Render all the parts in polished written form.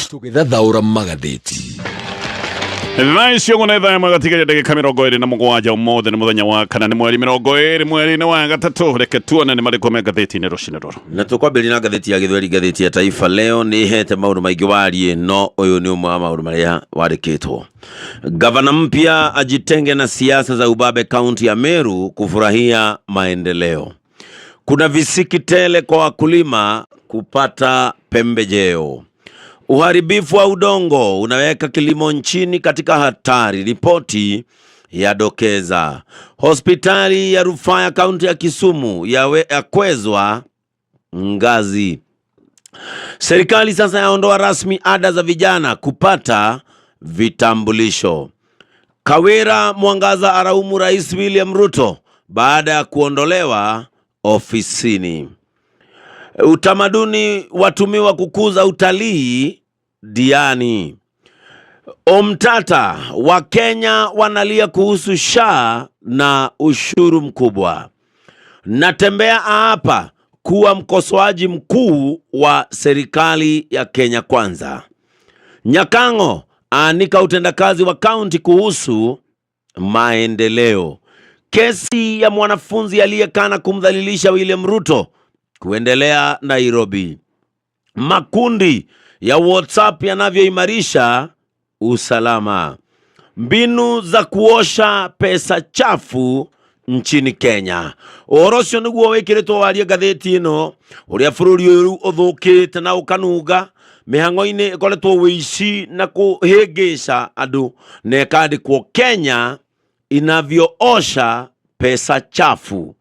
tugithathaura magatheti Thaisio ngunetha magatika ndagika 27 umuthi ni muthenya wa kana ni mweri 20 mweri ni wa gatatu reke tuone ni mariko me gatheti-ini rucini ruru na tukwambĩrĩria na gatheti ya Gĩthweri. Gatheti ya Taifa Leo ni hete maundu maingĩ warie, no uyu ni umwe wa maundu maria wandĩkĩtwo. Gavana mpya ajitenge na siasa za ubabe kaunti ya Meru kufurahia maendeleo. Kuna visiki tele kwa wakulima kupata pembejeo. Uharibifu wa udongo unaweka kilimo nchini katika hatari, ripoti ya dokeza. Hospitali ya rufaa ya kaunti ya Kisumu yakwezwa ngazi. Serikali sasa yaondoa rasmi ada za vijana kupata vitambulisho. Kwira mwangaza araumu Rais William Ruto baada ya kuondolewa ofisini. Utamaduni watumiwa kukuza utalii Diani. Omtata wa Kenya wanalia kuhusu SHA na ushuru mkubwa. Natembea hapa kuwa mkosoaji mkuu wa serikali ya Kenya Kwanza. Nyakango aanika utendakazi wa kaunti kuhusu maendeleo. Kesi ya mwanafunzi aliyekana kumdhalilisha William Ruto kuendelea Nairobi. Makundi ya WhatsApp yanavyoimarisha usalama. Mbinu za kuosha pesa chafu nchini Kenya. Orosio niguo wekiretwo waria gatheti ino uria bururi uyu uthukite na ukanuga mihango-ini ikoretwo wici na kuhingisha andu na ikandikwo Kenya inavyoosha pesa chafu.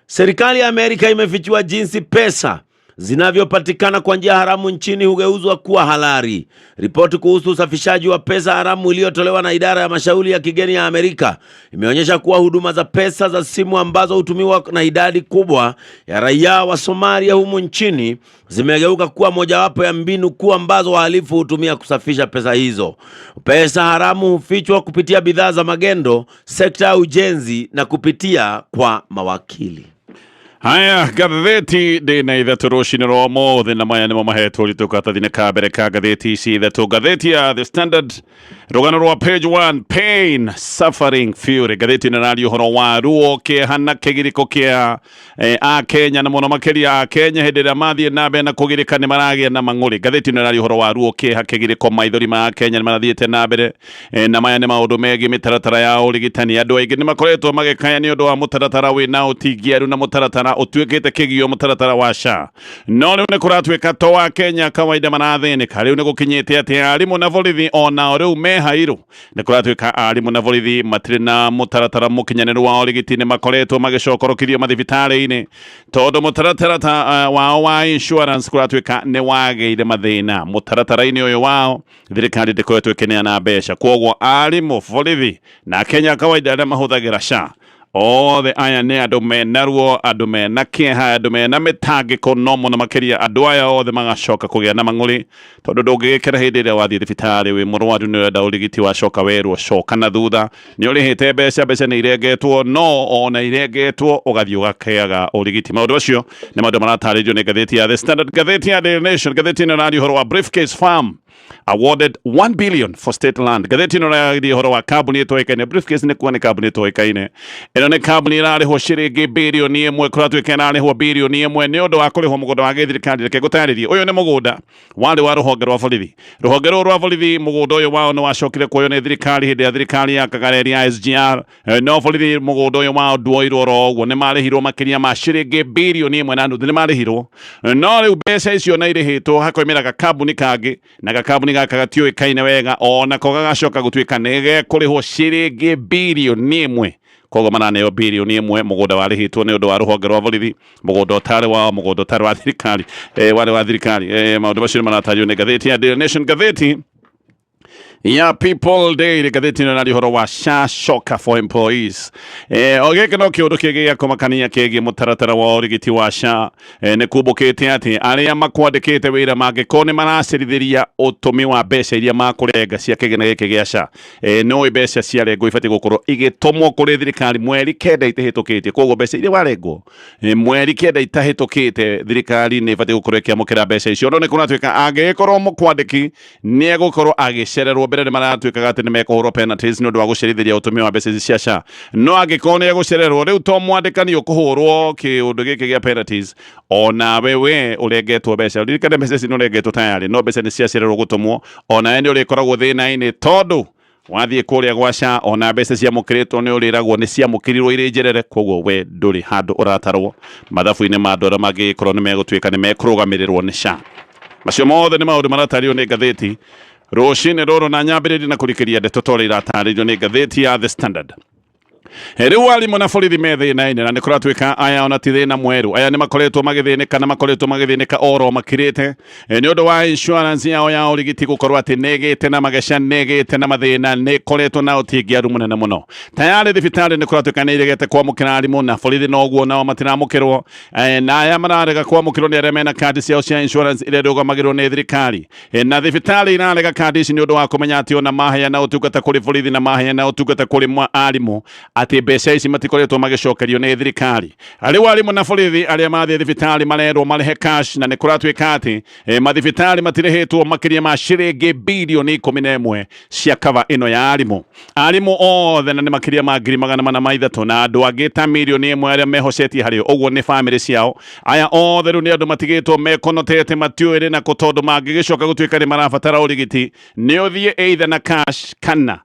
Serikali ya Amerika imefichua jinsi pesa zinavyopatikana kwa njia haramu nchini hugeuzwa kuwa halali. Ripoti kuhusu usafishaji wa pesa haramu iliyotolewa na idara ya mashauri ya kigeni ya Amerika imeonyesha kuwa huduma za pesa za simu ambazo hutumiwa na idadi kubwa ya raia wa Somalia humu nchini zimegeuka kuwa mojawapo ya mbinu kuu ambazo wahalifu hutumia kusafisha pesa hizo. Pesa haramu hufichwa kupitia bidhaa za magendo, sekta ya ujenzi na kupitia kwa mawakili. Haya, gatheti ndina ithatu rucini rwa umuthi na maya nimo mahetwo ritukatathine ka mbere ka gatheti ici ithatu. Gatheti ya The Standard rugano rwa page 1, pain, suffering, fury. Gatheti narario horo wa ruo kihana kigiriko kia a Kenya na muno makiria a Kenya hindi ria mathie na mbere na kugirika ni maragia na mang'uri. Gatheti narario horo wa ruo kiha kigiriko maithori ma Kenya ni marathiete na mbere na maya ni maundu megi mitaratara ya urigitani. Andu aingi ni makoretwo magikaya ni undu wa mutaratara wina utingiaru na mutaratara utuikite kigio mutaratara wa SHA. No riu ni kuratwika to wa Kenya kawaida marathĩnĩka. Riu ni gukinyite ati arimu na borithi ona riu mehairu ni kuratwika arimu na borithi matire na mutaratara mukinyaniru wa urigiti ni makoretwo magicokorokithio mathibitari-ini tondu mutaratara wao wa insurance kuratwika ni wageire mathina mutaratara-ini uyu wao. Thirikari ndikoretwo ikineana mbeca, koguo arimu, borithi na Kenya kawaida aria mahuthagira SHA othe aya ni andu menaruo, andu mena kieha, andu mena mitangiko no muno makiria. Andu aya othe magacoka kugia na mang'uri tondu ndungigikira hindi iria wathie thibitari wi murwaru ni urenda urigiti wacoka werwo coka na thutha ni urihite mbeca ni irengetwo, no ona irengetwo ugathie ugakeaga urigiti. Maundu acio ni maundu marataririo ni gatheti ya The Standard. Gatheti ya Daily Nation, gatheti ni radio horo wa Briefcase Farm awarded 1 billion for state land. Gatheti no radio horo wa kambuni itoikaine. Briefcase ni kuwa ni kambuni itoikaine. Ino ni kambuni irarihwo ciringi bilioni 1 kuratwika irarihwo bilioni 1 ni undu wa kurihwo mugunda wa githirikari. Reke gutaririe uyu ni mugunda wari wa ruhonge rwa borithi. Ruhonge rwa borithi mugunda uyu wao ni wacokire kuoyo ni thirikari hindi ya thirikari ya Kagari ya SGR. No borithi mugunda uyu wao nduoirwo ro uguo ni marihirwo makiria ma ciringi bilioni 1 na nuthu ni marihirwo. No riu mbeca icio na irihitwo hakoimiraga kambuni kangi na kambuni gaka gatioikaine wega ona ko gagacoka gutwika nege kurihwo ciringi bilioni 1. Kogo mananeo bilioni 1 mugunda warihitwo ni undu wa ruhonge rwa borithi, mugunda utari wa mugunda utari wa thirikari wale wa thirikari. Maundu macio maratario ni gatheti ya Daily Nation. Gatheti ya People Day rĩgathĩti na rĩhoro wa SHA shocker for employees ogeke no kĩũndũ kĩgĩa kũmakania kĩgiĩ mũtaratara wa ũrigiti wa SHA nĩ kumbũkĩte atĩ arĩa makwandĩkĩte wĩra mangĩkorwo nĩ maracirithĩria ũtũmi wa mbeca iria makũrenga cia kĩgĩna gĩkĩ gĩa SHA no mbeca ciarengwo ibatiĩ gũkorwo igĩtũmwo kũrĩ thirikari mweri kenda itahĩtũkĩte koguo mbeca iria warengwo mweri kenda itahĩtũkĩte thirikari nĩ ibatiĩ gũkorwo ĩkĩamũkĩra mbeca icio no nĩ kũratuĩka angĩkorwo mũkwandĩki nĩ egũkorwo agĩcererwo mbere nĩ maratuĩkaga atĩ nĩ mekũhũrwo penalties nĩ ũndũ wa gũcerithĩria ũtũmi wa mbeca cia SHA no angĩkorwo nĩ egũcererwo rĩu to mwandĩkani ũkũhũrwo kĩũndũ gĩkĩ gĩa penalties ona we ũrengetwo mbeca ririkane mbeca ici nĩ ũrengetwo tayarĩ no mbeca nĩ ciacererwo gũtũmwo ona nĩ ũrĩkoragwo thĩna-inĩ tondũ wathiĩ kũrĩa gwa SHA ona mbeca ciamũkĩrĩtwo nĩ ũrĩragwo nĩ ciamũkĩrirwo irĩ njerere koguo we ndũrĩ handũ ũratarwo mathabu-inĩ ma andũ arĩa mangĩkorwo nĩ megũtuĩka nĩ mekũrũgamĩrĩrwo nĩ SHA macio mothe nĩ maũndũ maratario nĩ ngathĩti rũcinĩ rũrũ na nyambĩrĩria na kũrikĩria ndeto tũrĩa iratarĩrio nĩ ngathĩti ya The Standard rĩu arimũ na borithi me thĩna-inĩ na nĩ kũratuĩka aya ona ti thĩna mwerũ aya nĩ makoretwo magĩthĩnĩka oro makirĩte nĩ ũndũ wa insurance yao ya ũrigiti gũkorwo atĩ nĩgĩte na mageca nĩgĩte na mathĩna nĩ koretwo na ũtingiaru mũnene mũno tayarĩ thibitarĩ nĩ kũratuĩka nĩ iregete kwamũkĩra arimũ na borithi noguo nao matiramũkĩrwo na aya mararega kwamũkĩrwo nĩ arĩa mena kandi ciao cia insurance iria irũgamagĩrĩrwo nĩ thirikari na thibitarĩ irarega kandi ici nĩ ũndũ wa kũmenya atĩ ona maheana ũtungata kũrĩ borithi na maheana ũtungata kũrĩ arimũ atĩ mbeca ici matikoretwo magĩcokerio nĩ thirikari arĩu arimũ na borithi arĩa mathiĩ thibitarĩ marerwo marĩhe cash na nĩ kũratuĩka atĩ mathibitarĩ matirĩhĩtwo makĩria ma ciringi birioni 11 cia kava ĩno ya arimũ othe na nĩ makĩria ma 300,000 na andũ angĩ ta mirioni 1 arĩa mehocetie harĩ ũguo nĩ bamĩrĩ ciao aya othe rĩu nĩ andũ matigĩtwo mekonotete matiũĩ na tondũ mangĩgĩcoka gũtuĩka nĩ marabatara ũrigiti nĩ ũthiĩ either na cash kana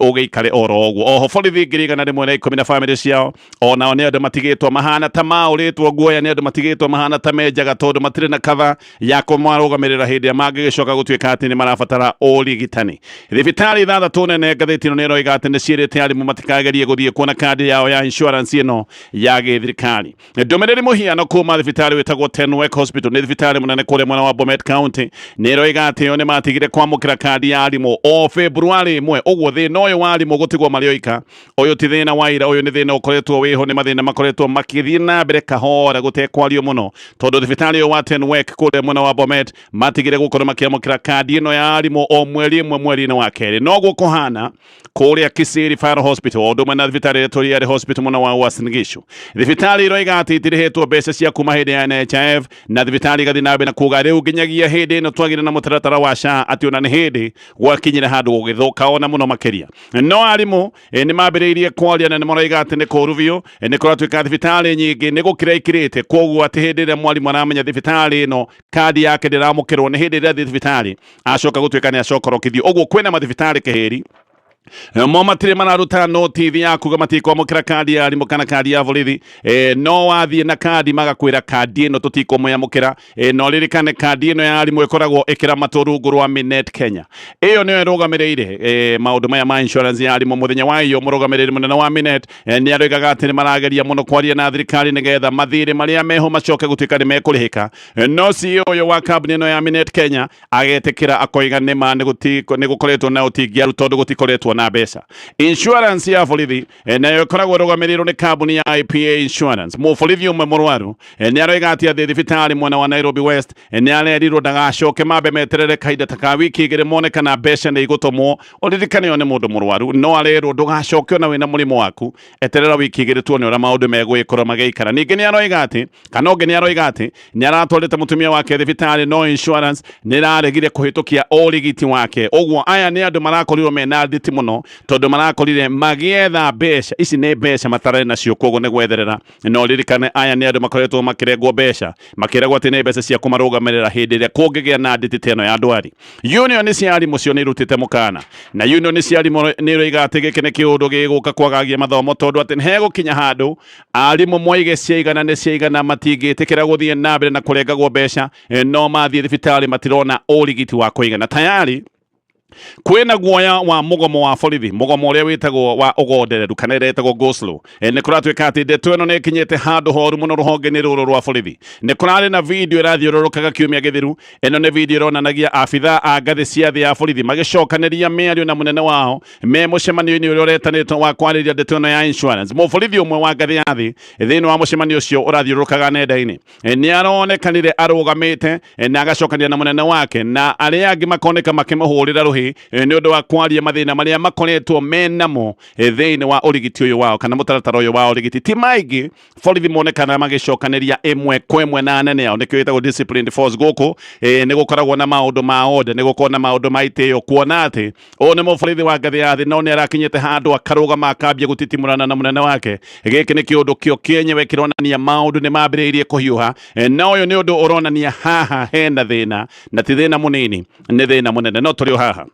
ũgĩikare oro ũguo oho borithi 110 na bamĩrĩ ciao onao nĩ andũ matigĩtwo mahana ta maũrĩtwo guoya nĩ andũ matigĩtwo mahana ta menjaga tondũ matirĩ na kava ya kũmarũgamĩrĩra hĩndĩ ĩrĩa mangĩgĩcoka gũtuĩka atĩ nĩ marabatara ũrigitani thibitarĩ 6 nene ngathĩti ĩno nĩ ĩroiga atĩ nĩ ciĩrĩte arimũ matikagerie gũthiĩ kuona kandi yao ya insurance ĩno ya gĩthirikari ndũmĩrĩri mũhiano kuma thibitarĩ wĩtagwo Tenwek Hospital nĩ thibitarĩ mũnene kũrĩa mwena wa Bomet County nĩ ĩroiga atĩ o nĩ matigire kwamũkĩra kandi ya arimũ o February 1 ũguo thĩna ũyũ wa arimũ gũtigwo marĩ oika ũyũ ti thĩna wa ira ũyũ nĩ thĩna ũkoretwo wĩho nĩ mathĩna makoretwo makĩthiĩ na mbere kahora gũtekwario mũno tondũ thibitarĩ ũyũ wa Tenwek kũrĩa mwena wa Bomet matigire gũkorwo makĩamũkĩra kandi ĩno ya arimũ o mweri-inĩ wa kerĩ noguo kũhana kũrĩa Kisii Referral Hospital o ũndũ ũmwe na thibitarĩ ya Toriari Hospital mwena wa Uasin Gishu thibitarĩ iroiga atĩ itirĩhĩtwo mbeca cia kuma hĩndĩ ya NHIF na thibitarĩ igathiĩ na mbere na kuuga rĩu nginyagia hĩndĩ ĩno twagĩre na mũtaratara wa SHA atĩ ona nĩ hĩndĩ gwakinyire handũ gũgĩthũka ona mũno makĩria no arimũ nĩ mambĩrĩirie kwaria na nĩ maroiga atĩ nĩ kũũru biũ nĩ kũratuĩka thibitarĩ nyingĩ nĩ gũkĩra ikĩrĩte koguo atĩ hĩndĩ ĩrĩa mwarimũ aramenya thibitarĩ ĩno kandi yake ndĩramũkĩrwo nĩ hĩndĩ ĩrĩa thibitarĩ acoka gũtuĩka nĩ acokorokithio ũguo kwĩna mathibitarĩ kĩhĩri mo matirĩ mararuta notithi ya kuga matikwamũkĩra kandi ya arimũ kana kandi ya borithi no wathiĩ na kandi magakwĩra kandi ĩno tũtikũmũyamũkĩra no ririkane kandi ĩno ya arimũ ĩkoragwo ĩkĩramatwo rungu rwa Minet Kenya ĩyo nĩyo ĩrũgamĩrĩire maũndũ maya ma insurance ya arimũ mũthenya wa iyo mũrũgamĩrĩri mũnene wa Minet nĩ aroigaga atĩ nĩ marageria mũno kwaria na thirikari nĩgetha mathirĩ marĩa meho macoke gũtuĩka nĩ mekũrĩhĩka no CEO ũyũ wa kambuni ĩno ya Minet Kenya agetĩkĩra akoiga nĩma nĩ gũkoretwo na ũtingiaru tondũ gũtikoretwo na mbeca insurance ya borithi nayo ĩkoragwo ĩrũgamĩrĩirwo nĩ kambuni ya IPA Insurance mũborithi ũmwe mũrwaru nĩ aroiga atĩ thibitarĩ mwena wa Nairobi West nĩ arerirwo ndagacoke mambe meterere kahinda ta ka wiki 2 mone kana mbeca nĩ igũtũmwo ũririkane yo nĩ mũndũ mũrwaru no arerwo ndũgacoke ona wĩna mũrimũ waku eterera wiki 2 tuone ũrĩa maũndũ megwĩkora magĩikara ningĩ nĩ aroiga atĩ kana ũngĩ nĩ aroiga atĩ nĩ aratwarĩte mũtumia wake thibitarĩ no insurance nĩ ĩraregire kũhĩtũkia ũrigiti wake ũguo aya nĩ andũ marakorirwo mena nditi mũno tondũ marakorire magĩetha mbeca ici nĩ mbeca matarĩ nacio koguo nĩ gwetherera no ririkane aya nĩ andũ makoretwo makĩrengwo mbeca makĩragwo atĩ nĩ mbeca cia kũmarũgamĩrĩra hĩndĩ ĩrĩa kũngĩgĩa na nditi teno ya ndwari union cia arimũ cio nĩ irutĩte mũkana na union cia arimũ nĩ iroiga atĩ gĩkĩ nĩ kĩũndũ gĩgũka kwagagia mathomo tondũ atĩ nĩ hegũkinya handũ arimũ moige nĩ ciaigana matingĩtĩkĩra gũthiĩ na mbere na kũrengagwo mbeca no mathiĩ thibitarĩ matirona ũrigiti wa kũigana tayari kwina guoya wa mugomo wa borithi mugomo uria witagwo wa ugondereru kana iretagwo go slow ni kuratwika ati ndeto ino ni kinyete handu horu muno ruhonge-ini ruru rwa borithi ni kurari na video irathiururukaga kiumia githiru ino ni video ironanagia abitha a ngathi cia thi ya borithi magicokaniria miario na munene wao me mucemanio-ini uria uretanitwo wa kwariria ndeto ino ya insurance muborithi umwe wa ngathi ya thi thiini wa mucemanio ucio urathiururukaga nenda-ini ni aronekanire arugamite na agacokania na munene wake na aria angi makoneka makimuhurira ruhi ni undu wa kwaria mathina maria makoretwo menamo thiini wa urigiti uyu wao kana mutaratara uyu wa urigiti ti maingi borithi monekana magicokaniria imwe kwa imwe na anene ao nikio itagwo disciplined force guku ni gukoragwo na maundu ma order ni gukorwo na maundu ma itio kuona ati o ni muborithi wa ngathi ya thi no ni arakinyete handu akarugama akambia gutitimurana na munene wake giki ni kiundu kio kienyewe kironania maundu ni mambiriirie kuhiuha na uyu ni undu uronania haha hena thina na ti thina munini ni thina munene no turi haha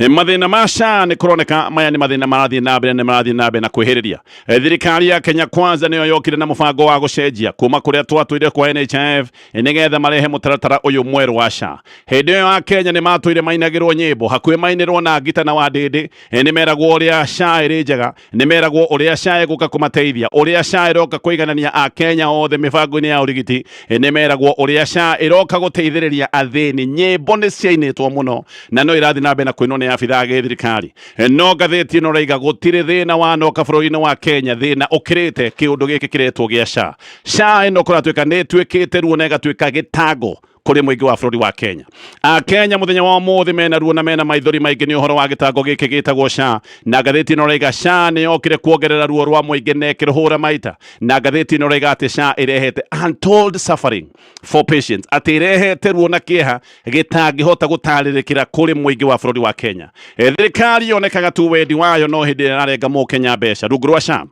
mathina masha ni kuroneka maya ni mathina marathi na mbere ni marathi na mbere na kwihiriria thirikari ya Kenya Kwanza niyo yokire na mubango wa gucenjia kuma kuria twatwire kwa NHIF nigetha marehe mutaratara uyu mweru wa SHA hindi yo ya Kenya ni matwire mainagirwo nyimbo hakuhe mainirwo na ngita na wadindi ni meragwo uria SHA iri njega ni meragwo uria SHA iguka kumateithia uria SHA iroka kuiganania a Kenya othe mibango-ini ya urigiti ni meragwo uria SHA iroka guteithiriria athini nyimbo ni ciainitwo muno na no irathi na mbere na kwino ni abitha thirikari no ngathiti ino raiga gutire thina wa noka bũrũri-inĩ wa Kenya thina ukirite kiundu giki kiretwo gia SHA ino kuratwika ni twikite ruo na igatwika gitango kuri muingi wa bũrũri wa Kenya a Kenya muthenya wa muthi mena ruo na mena maithori maingi ni uhoro wa gitango giki gitagwo SHA na ngathiti ino raiga SHA ni yokire kuongerera ruo rwa muingi na ikiruhura maita na ngathiti ino raiga ati SHA irehete untold suffering for patients ati irehete ruo na kieha gitangihota gutaririkira kuri muingi wa bũrũri wa Kenya thirikari yonekaga tu wendi wayo no hindi irarenga mukenya mbeca rungu rwa SHA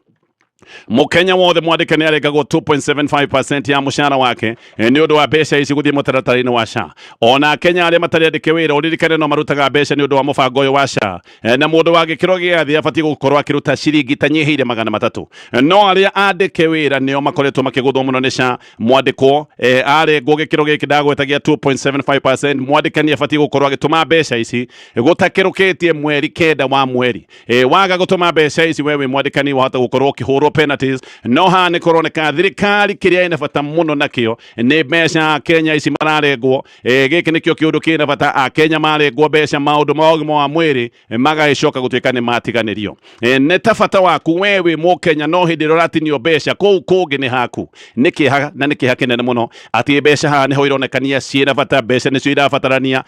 mukenya wothe mwandike ni arengagwo 2.75% ya mushara wake ni undu wa mbeca ici guthie mutaratara-ini wa SHA ona Kenya aria matari andike wira uririkane no marutaga mbeca ni undu wa mubango uyu wa SHA na mundu wa gikiro gia thi abati gukorwo akiruta ciringi tanyihiire 300 no aria andike wira nio makoretwo makiguthwo muno ni SHA mwandikwo arengwo gikiro giki ndagwetagia 2.75% mwandikani abati gukorwo agituma mbeca ici gutakirukitie mweri kenda wa mweri waga gutuma mbeca ici wewe mwandikani wahota gukorwo ukihurwo penalties no ha ni kuroneka thirikari kiria ina bata muno nakio ni mbeca Kenya ici mararengwo giki nikio kiundu kina bata a Kenya marengwo mbeca maundu ma ũgima wa mwiri magagicoka gutwika ni matiganirio ni tabata waku wewe mukenya no hindi roratinio mbeca kuu kungi ni haku nikiha na nikiha kinene muno ati mbeca ha ni ho ironekania ciina bata mbeca nicio irabatarania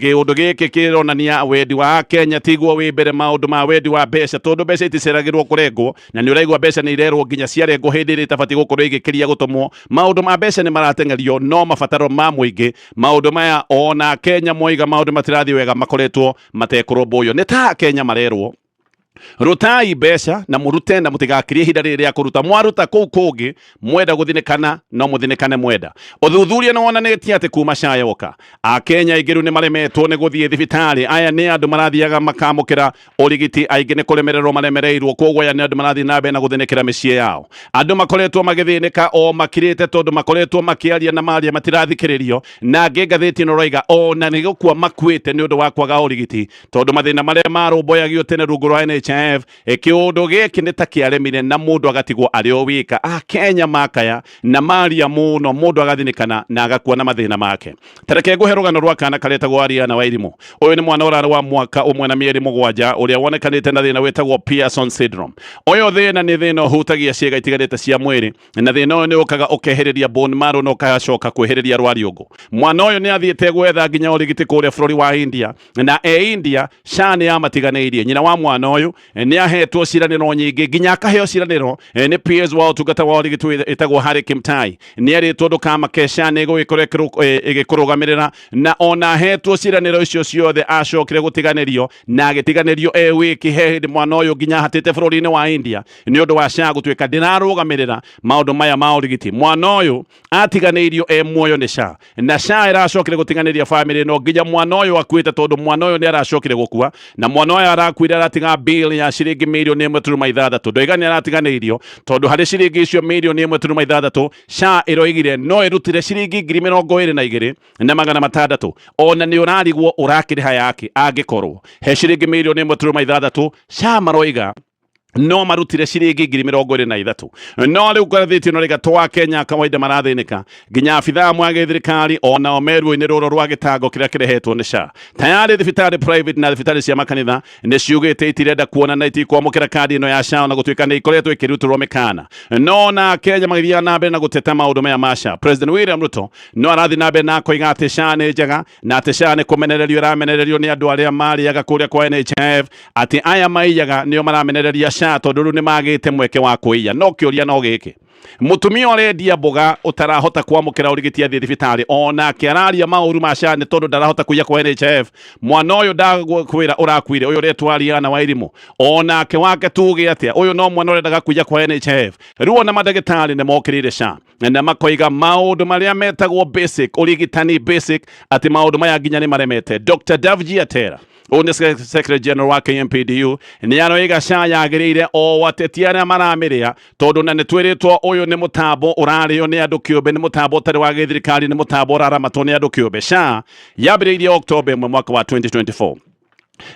kiundu giki kironania wendi wa Kenya tiguo wi mbere maundu ma wendi wa mbeca tondu mbeca iticeragirwo kurengwo na ni uraigwa mbeca ni irerwo nginya ciarengwo hindi iri tabati gukorwo igikiria gutumwo maundu ma mbeca ni maratengerio no mabataro ma muingi maundu maya ona Kenya moiga maundu matirathi wega makoretwo matekurumbuyo ni ta Kenya marerwo rutai mbeca na murute na mutigakirie ihinda riri ria kuruta mwaruta kuu kungi mwenda guthinikana no muthinikane mwenda uthuthuria no wonanitie ati kuma SHA yoka a Kenya igiru ni maremetwo ni guthie thibitari aya ni andu marathiaga makamukira urigiti aingi ni kuremererwo maremereirwo koguo aya ni andu marathi na mbere na guthinikira micii yao andu makoretwo magithinika o makirite tondu makoretwo makiaria na maria matirathikiririo na ngathiti no roiga o na ni gukua makwite ni undu wa kwaga urigiti tondu mathina maria marumboyagio tene rungu rwa NHIF kiundu giki ni ta kiaremire na mundu agatigwo ari o wika a Kenya makaya na maria muno mundu agathinikana na agakua na mathina make tareke nguhe rugano rwa kana karetagwo aria na wairimu uyu ni mwana urari wa mwaka umwe na mieri 7 uria wonekanite na thina wetagwo Pearson syndrome uyu thina ni thina hutagia ciega itigarite cia mwiri na thina uyu ni ukaga ukeheriria bone marrow no kacoka kweheriria rwariungu mwana uyu ni athiete gwetha nginya urigiti kuria bũrũri wa India na India SHA ni yamatiganeirie nyina wa mwana uyu ni ahetwo ciraniro nyingi nginya akaheo ciraniro ni PS wa utungata wa urigiti itagwo Harry Kimtai ni aritwo ndukama kesha ni igikurugamirira na ona hetwo ciraniro icio ciothe acokire gutiganirio na agitiganirio wiki he mwana uyu nginya hatite bũrũri-inĩ wa India ni undu wa SHA gutwika ndinarugamirira maundu maya ma urigiti mwana uyu atiganeirio muoyo ni SHA na SHA iracokire gutiganiria family no nginya mwana uyu akuite tondu mwana uyu ni aracokire gukua na mwana uyu arakwira aratiga bill bill ya ciringi mirioni 1.6 ndoigani aratiganĩirio tondu harĩ ciringi icio mirioni 1.6 SHA ĩroigire no ĩrutire ciringi 22,600 ona nĩ ũrarigwo ũrakĩrĩha yake angĩkorwo he ciringi mirioni 1.6 SHA maroiga no marutire ciringi 23,000 no riu ngathĩti ĩno rĩga twa Kenya kawaida marathĩnĩka nginya abithaa mwage thirikari ona omeruinĩ rũrũ rwa gĩtango kĩrĩa kĩrehetwo nĩ SHA tayari thibitarĩ private na thibitarĩ cia makanitha nĩ ciugĩte itirenda kuona na itikwamũkĩra kandi ĩno ya SHA na gũtuĩka nĩ ikoretwo ikĩrutĩrwo mĩkana no na Kenya magĩthiaga na mbere na gũteta maũndũ maya ma SHA. President William Ruto no arathiĩ na mbere na koiga atĩ SHA nĩ njega na atĩ SHA nĩ kũmenererio ĩramenererio nĩ andũ arĩa marĩaga kũrĩa kwa NHIF atĩ aya maiyaga nĩo maramenereria SHA tondu nĩ magĩte mweke wa kũiya no kĩũria no gĩkĩ mutumia ũrendia mboga utarahota kwamũkĩra ũrigiti athiĩ thibitarĩ ona kĩararia maũru ma SHA nĩ tondu ndarahota kũiya kwa NHIF mwana ũyũ ndakwĩra ũrakuire ũyũ ũretwo Riana Wairimũ onake wake tuge atĩa ũyũ no mwana ũrendaga kũiya kwa NHIF rĩu ona mandagĩtarĩ nĩ mokĩrĩire SHA na makoiga maũndũ marĩa metagwo basic ũrigitani basic atĩ maũndũ maya nginya nĩ maremete. Dr. Icera One Secretary General wa KMPDU ni aroiga SHA yagĩrĩire o wateti arĩa maramĩrĩa tondu na nĩ twĩrĩtwo ũyũ nĩ mũtambo ũrarĩo nĩ andũ kĩũmbe nĩ mũtambo ũtarĩ wa gĩthirikari nĩ mũtambo ũraramatwo nĩ andũ kĩũmbe. SHA yambĩrĩirie October 1 mwaka wa 2024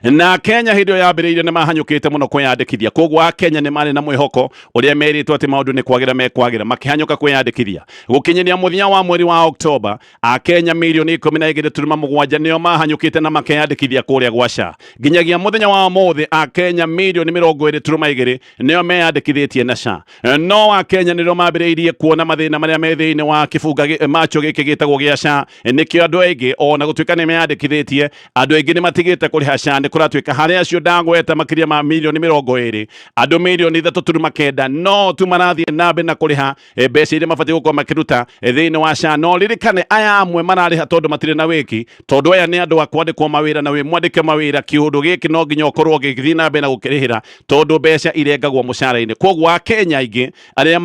na Kenya hĩndĩ ĩyo yambĩrĩirie nĩ mahanyũkĩte mũno kwĩyandĩkithia koguo Akenya nĩ marĩ na mwĩhoko ũrĩa merĩtwo atĩ maũndũ nĩ kwagĩra mekwagĩra makĩhanyũka kwĩyandĩkithia gũkinyĩria mũthia wa mweri wa October Akenya mirioni 12.7 nĩo mahanyũkĩte na makĩyandĩkithia kũrĩa gwa SHA nginyagia mũthenya wa ũmũthĩ Akenya mirioni 20.2 nĩo meyandĩkithĩtie na SHA no Akenya nĩrĩo mambĩrĩirie kuona mathĩna marĩa me thĩinĩ wa kĩbunga macho gĩkĩ gĩtagwo gĩa SHA nĩkĩo andũ aingĩ ona gũtuĩka nĩ meyandĩkithĩtie andũ aingĩ nĩ matigĩte kũrĩha SHA nĩ kũratuĩka harĩa acio ndagweta makĩria ma mirioni 20 andũ mirioni 3.9 no tu marathiĩ na mbere na kũrĩha mbeca iria mabatiĩ gũkorwo makĩruta thĩinĩ wa SHA no ririkane aya amwe mararĩha tondu matirĩ na wĩki tondu aya nĩ andũ akwandĩkwo mawĩra na wĩ mwandĩke mawĩra kĩũndũ gĩkĩ no nginya ũkorwo gĩgĩthiĩ na mbere na gũkĩrĩhĩra tondu mbeca irengagwo mũcara-inĩ koguo Akenya aingĩ arĩa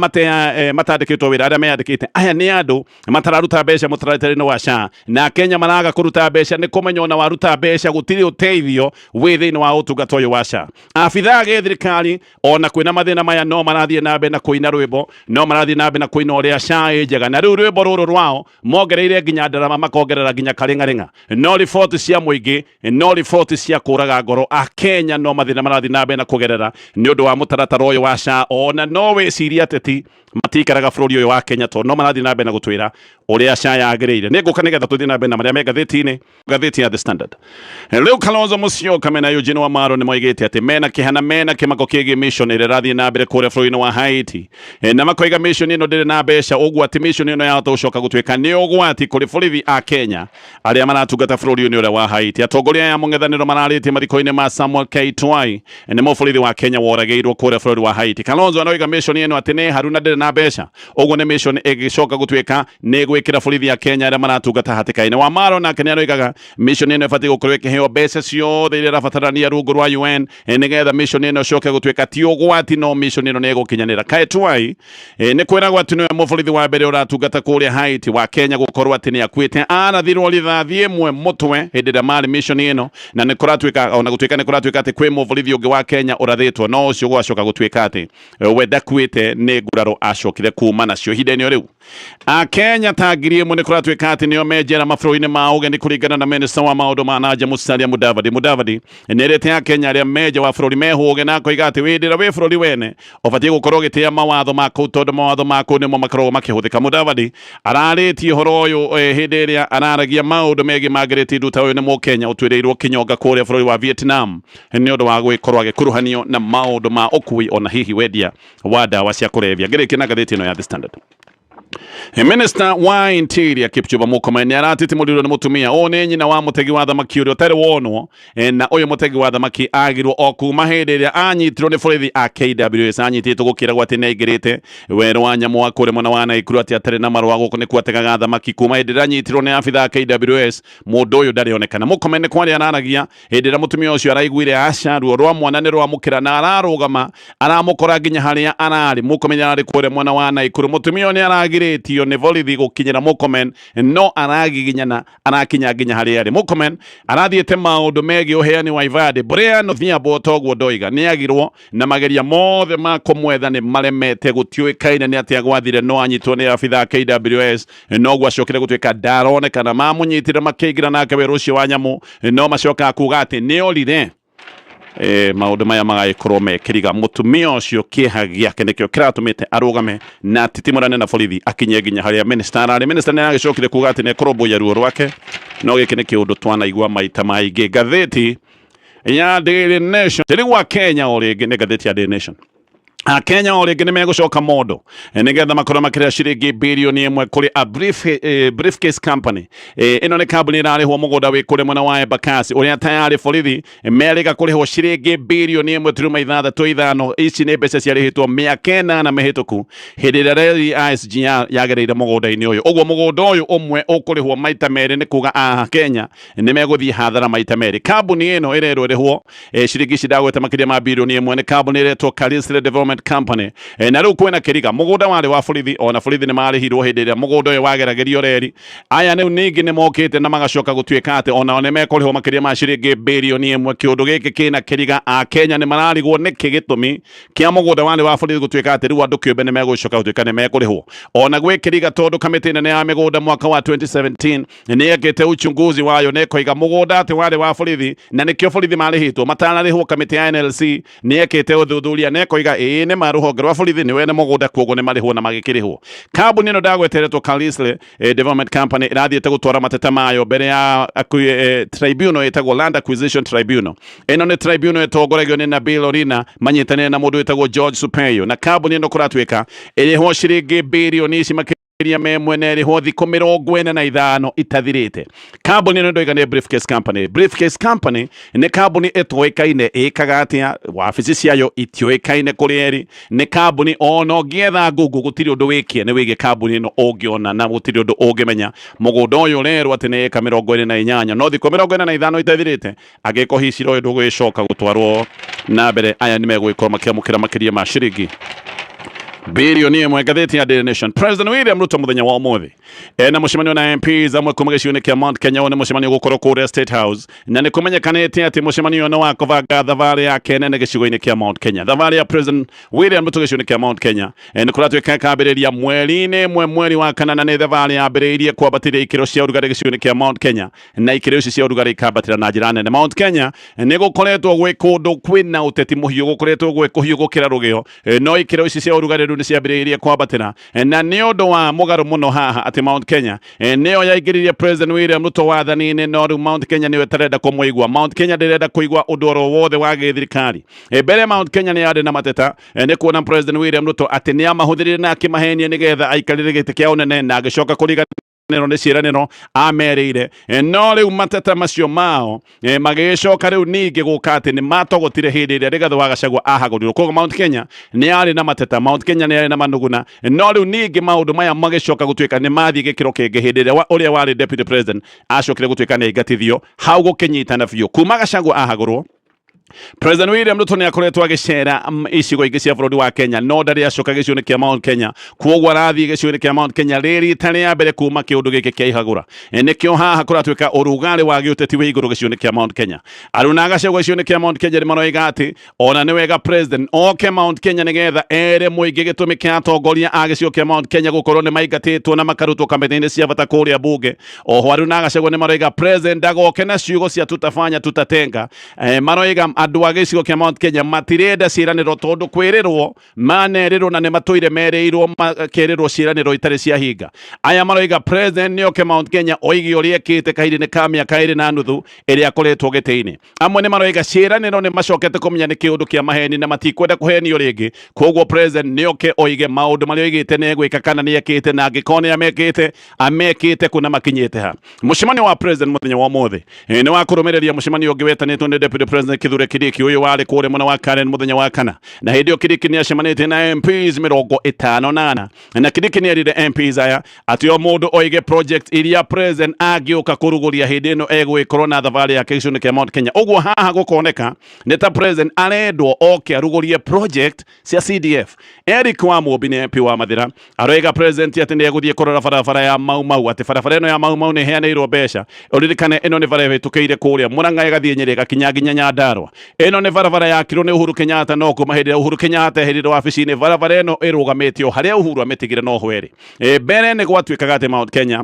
matandĩkĩtwo wĩra arĩa meyandĩkĩte aya nĩ andũ matararuta mbeca mũtaratara-inĩ wa SHA na Kenya maraga kũruta mbeca nĩ kũmenya ona waruta mbeca gũtirĩ ũteithio wĩ thĩinĩ wa ũtungata ũyũ wa SHA. Abithaa gĩthirikari ona kwĩna mathĩna maya no marathiĩ na mbere na kũina rwĩmbo no marathiĩ na mbere na kũina ũrĩa SHA ĩ njega na rĩu rwĩmbo rũrũ rwao mongereire nginya ndarama makongerera nginya karĩng'arĩng'a no riboti cia mũingĩ no riboti cia kũraga ngoro Akenya no mathĩna marathiĩ na mbere na kũgerera nĩ ũndũ wa mũtaratara ũyũ wa SHA ona no wĩciria ateti matikaraga bũrũri ũyũ wa Kenya tondu no marathiĩ na mbere na gũtwĩra ũrĩa SHA yagĩrĩire nĩ ngũka nĩgetha tũthiĩ na mbere na marĩa me ngathĩti-inĩ ngathĩti ya The Standard. Rĩu Kalonzo Musyoka mena Eugene Wamalwa nĩ moigĩte atĩ mena kĩhana mena kĩmako kĩgiĩ mission ĩrĩa ĩrathiĩ na mbere kũrĩa bũrũri-inĩ wa Haiti na makoiga mission ĩno ndĩrĩ na mbeca ũguo atĩ mission ĩno yahota gũcoka gũtuĩka nĩ ũgwati kũrĩ borithi a Kenya arĩa maratungata bũrũri-inĩ ũrĩa wa Haiti. Atongoria ya mũng'ethanĩro mararĩtie mathiko-inĩ ma Samuel Kaitwai nĩmo borithi wa Kenya woragĩirwo kũrĩa bũrũri wa Haiti. Kalonzo anoiga mission ĩno atĩ nĩ haru na ndĩrĩ na mbeca ũguo nĩ mission ĩgĩcoka gũtuĩka nĩ gwĩkĩra borithi a Kenya arĩa maratungata hatĩka-inĩ. Wamalwa nake nĩ anoigaga mission ĩno ĩbatiĩ gũkorwo ĩkĩheo mbeca ciothe iria irabatarania rungu rwa UN nĩgetha mission ĩno ĩcoke gũtuĩka ti ũgwati no mission ĩno nĩ ĩgũkinyanĩra. Kaitwai nĩ kwĩragwo atĩ nĩwe mũborithi wa mbere ũratungata kũrĩa Haiti wa Kenya gũkorwo atĩ nĩ akuĩte arathirwo rithathi ĩmwe mũtwe hĩndĩ ĩrĩa marĩ mission ĩno na nĩ kũratuĩka ona gũtuĩka nĩ kũratuĩka atĩ kwĩ mũborithi ũngĩ wa Kenya ũrathĩtwo no ũcio gwacoka gũtuĩka atĩ we ndakuĩte nĩ nguraro acokire kuma nacio ihinda-inĩ rĩu. Akenya ta ngiri ĩmwe nĩ kũratuĩka atĩ nĩo menjera mabũrũri-inĩ ma ũgeni kũringana na minista wa maũndũ ma nanja Musalia Mudavadi nĩ erĩte Akenya arĩa menja wa bũrũri mehũge na koiga atĩ wĩndĩ ĩrĩa wĩ bũrũri wene ũbatiĩ gũkorwo ũgĩtĩa mawatho ma kũu tondu mawatho ma kũu nĩmo makoragwo makĩhũthĩka. Mudavadi ararĩtie ũhoro ũyũ hĩndĩ ĩrĩa araragia maũndũ megiĩ Margaret Nduta ũyũ nĩ mũkenya ũtuĩrĩirwo kĩnyonga kũrĩa bũrũri wa Vietnam nĩ ũndũ wa gũgĩkorwo agĩkuruhanio na maũndũ ma ũkui ona hihi wendia wa ndawa cia kũrebia. Ngĩrĩkia na ngathĩti ĩno ya The Standard. Minister wa Interior Kipchumba Murkomen nĩ aratitimũrirwo nĩ mũtumia ũũ nĩ nyina wa mũtegi wa thamaki ũrĩa ũtarĩ wonwo na ũyũ mũtegi wa thamaki agirwo o kuma hĩndĩ ĩrĩa anyitirwo nĩ borithi a KWS anyitĩtwo gũkĩragwo atĩ nĩ aingĩrĩte werũ wa nyamũ wa kũrĩa mwena wa Naikuru atĩ atarĩ na marũa gũkũ nĩ kwategaga thamaki kuma hĩndĩ ĩrĩa anyitirwo nĩ abithaa a KWS mũndũ ũyũ ndarĩonekana. Murkomen nĩ kwaria araragia hĩndĩ ĩrĩa mũtumia ũcio araiguire aca ruo rwa mwana nĩ rwamũkĩra na ararũgama aramũkora nginya harĩa ararĩ. Murkomen ararĩ kũrĩa mwena wa Naikuru. Mũtumia ũyũ nĩ aragire agiriritio ni borithi gukinyira Murkomen no arakinya nginya haria ari. Murkomen arathiete maundu megie uheani wa ivade buria no thia botoguo ndoiga ni agirwo na mageria mothe ma kumwetha ni maremete gutiuikaine ni atia gwathire no anyitwo ni abitha KWS no gwacokire gutuika ndaronekana mamunyitire makigira nake we rucio wa nyamu no macoka kuga ati ni orire maundu maya magagikorwo mekiriga mutumia ucio kieha giake nikio kiratumite arugame na titimurane na borithi akinye nginya haria minister ni agicokire kuga ati ni kurumbuya ruo rwake no giki ni kiundu twanaigua maita maingi. Ngathiti ya Daily Nation tirigwa Kenya oringi ni ngathiti ya Daily Nation Kenya oringi ni megucoka modo nigetha makorwo makiria ciringi bilioni imwe kuri a briefcase company ino ni kambuni irarihwo mugunda wi kuri mwena wa Embakasi uria tayari borithi meriga kurihwo ciringi bilioni imwe turuma ithathatu ithano. Ici ni mbeca ciarihitwo miaka na mihituku hindi iria ISG yagereire mugunda-ini uyu. Uguo mugunda uyu umwe ukurihwo maita meri ni kuga Kenya ni meguthii hathara maita meri. Kambuni ino irerwo irihwo ciringi cidagwete makiria ma bilioni imwe ni kambuni iretwo Crisis Development Company na riu kwena kiriga mugunda wari wa borithi ona borithi ni marihirwo hindi iria mugunda uyu wageragerio reri. Aya niu ningi ni mokite na magacoka gutuika ati ona one mekurihwo makiria ma ciringi bilioni imwe. Kiundu giki kina kiriga Kenya ni mararigwo niki gitumi kia mugunda wari wa borithi gutuika ati riu andu kiumbe ni megucoka gutuika ni mekurihwo ona gwikiriga tondu kamiti nene ya migunda mwaka wa 2017 ni yekete uchunguzi wayo nekoiga mugunda ati wari wa borithi na nikio borithi marihitwo matanarihwo. Kamiti ya NLC ni yekete uthuthuria nekoiga ni maruhonge rwa borithi ni wene mugunda kuogo ni marihwo na magikirihwo. Kambuni ino ndagweteretwo Crisis Development Company irathiete gutwara mateta mayo mbere ya tribunal itagwo Land Acquisition Tribunal. Ino ni tribunal itongoragio ni Nabil Orina manyitanire na mundu itagwo George Supeyo na kambuni ino kuratuika irihwo ciringi bilioni ici makiria memwe irihwo thikũ 45 itathirite. Kambuni ino ndoiga ni Briefcase Company. Briefcase Company ni kambuni itoikaine ikaga atia wabici ciayo itioikaine kuri eri. Ni kambuni ono gietha Google gutiri undu wikie ni wige kambuni ino ungiona na gutiri undu ungimenya mugunda uyu rero ati ni eka 28 no thikũ 45 itathirite agiko hiciro undu gwicoka gutwarwo na mbere. Aya ni megwikorwo makiamukira makiria ma ciringi bilioni imwe. Ngathiti ya Daily Nation. President William Ruto muthenya wa umuthi na mucemanio na MPs amwe kuma giciuni kia Mount Kenya ni mucemanio gukorwo kuria State House na ni kumenyekanite ati mucemanio no wakobanga thavari yake nene gicigo-ini kia Mount Kenya. Thavari ya President William Ruto giciuni kia Mount Kenya ni kuratuika kambiriria mweri-ini mweri wa kanana ni thavari yambiriirie kwambatiria ikiro cia urugari gicigo-ini kia Mount Kenya na ikiro ici cia urugari ikambatira na njira nene. Mount Kenya ni gukoretwo gwi kundu kwina uteti muhiu gukoretwo gwi kuhiu gukira rugio no ikiro ici cia urugari ni ciambiriirie kwambatira na ni undu wa mugaru muno haha ati Mount Kenya niyo yaigiririe President William Ruto wathani-ini no riu Mount Kenya niwe tarenda kumuigua. Mount Kenya ndirenda kuigua undu oro wothe wa githirikari mbere. Mount Kenya ni yari na mateta ni kuona President William Ruto ati ni amahuthirire na akimahenia nigetha aikarire giti kia unene na agicoka kuriga nero ni ciraniro ameriire no riu mateta macio mao magicoka riu ningi guka ati ni matogotire hindi iria Rigathi wa Gachagua ahagurirwo. Koguo Mount Kenya ni ari na mateta, Mount Kenya ni ari na manuguna no riu ningi maundu maya magicoka gutuika ni mathie gikiro kingi hindi iria uria wari deputy president acokire gutuika ni ngatithio hau gukinyitana biu kuma Gachagua ahagurwo. President William Ruto ni akoretwo agicera icigo ingi cia bururi wa Kenya no ndari acoka giciuni kia Mount Kenya. Kuogwo arathie giciuni kia Mount Kenya riri tani ya mbere kuma kiundu giki kia ihagura nikio haha kuratuika urugari wa giuteti wi iguru giciuni kia Mount Kenya. Aruna Gachagua giciuni kia Mount Kenya ni maroiga ati ona ni wega president oke Mount Kenya nigetha ere muingi gitumi kia atongoria a gicio kia Mount Kenya gukorwo ni maingatitwo na makarutwo kambeini cia bata kuria bunge. Oho Aruna Gachagua ni maroiga president dagoke na ciugo cia tutafanya tutatenga maroiga andu a gicigo kia Mount Kenya matirenda ciraniro tondu kwirirwo manerirwo na ni matuire mereirwo makerirwo ciraniro itari cia hinga. Aya maroiga president nioke Mount Kenya oigi uria ekite kahiri-ini ka miaka 2 na nuthu iria akoretwo giti-ini. Amwe ni maroiga ciraniro ni macokete kumenya ni kiundu kia maheni na matikwenda kuhenio ringi. Koguo president nioke oige maundu maria oigite ni egwika kana ni ekite na angikone amekite kuna makinyite ha. Mucemanio wa president muthenya wa umuthi ni wa kurumiria mucemanio ungi wetanitwo ni deputy president Kithure Kidiki uyu wari kure mwana wa Karen muthenya wa kana na hindi yo Kidiki ni ashemanite na MPs 58 na Kidiki ni erire MPs aya ati o mundu oige project iria president agioka Kûrugoria hindi ino egwikorwo na thavari yake gicunjĩ kia Mount Kenya uguo haha gukoneka ni ta president arendwo oke arugorie project cia CDF. Eric Wamũmbi ni MP wa Mathira aroiga president ati ni eguthie kurora barabara ya Mau ati barabara ino ya Mau ni heaneirwo mbeca uririkane ino ni bara itukeire kuria Murang'a igathie Nyeri gakinya nginya Nyandarua. Ino ni barabara yakirwo ni Uhuru Kenyatta no kuma hindi Uhuru Kenyatta ehirire wabici-ini barabara ino irugamitio haria Uhuru ametigire no hweri mbere ni gwatuikaga ati Mount Kenya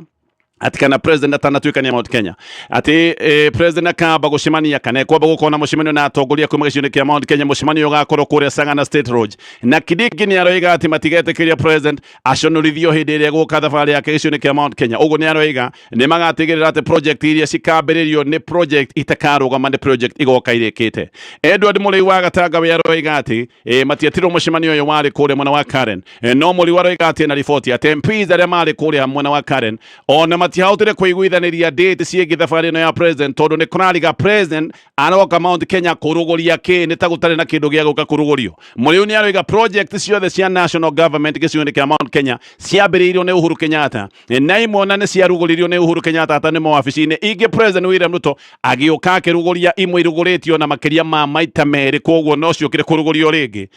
ati kana president atanatuikania Mount Kenya ati president akamba gucemania kana kwamba gukona mucemanio na atongoria kuma gicunjĩ kia Mount Kenya mucemanio ugakorwo kuria Sagana State Road na Kidiki ni aroiga ati matigetekiria president aconurithio hindi iria guka thavari yake gicunjĩ kia Mount Kenya uguo ni aroiga ni magatigirira ati project iria cikambiririo ni project itakarugama ni project igoka irikite. Edward Mũrĩi wa Gatanga we aroiga ati matiatirwo mucemanio uyu wari kuria mwena wa Karen no Mũrĩi aroiga ati na riboti ati MPs aria mari kuria mwena wa Karen ona matihotire kuiguithaniria date ciĩgiĩ thabarĩ ĩno ya president tondu ni kunariga president aroka Mount Kenya Kûrugoria ki ni ta gutari na kindu gia guka Kûrugorio. Mũrĩu ni aroiga project ciothe cia national government gĩcigo-inĩ kia Mount Kenya ciambĩrĩirio ni Uhuru Kenyatta na imwe na ni ciarugũririo ni Uhuru Kenyatta ata ni wabici-inĩ ingĩ president William Ruto agĩũka akĩrugũria imwe irugũrĩtio na makĩria ma maita merĩ koguo no ciũkire Kûrugorio rĩngĩ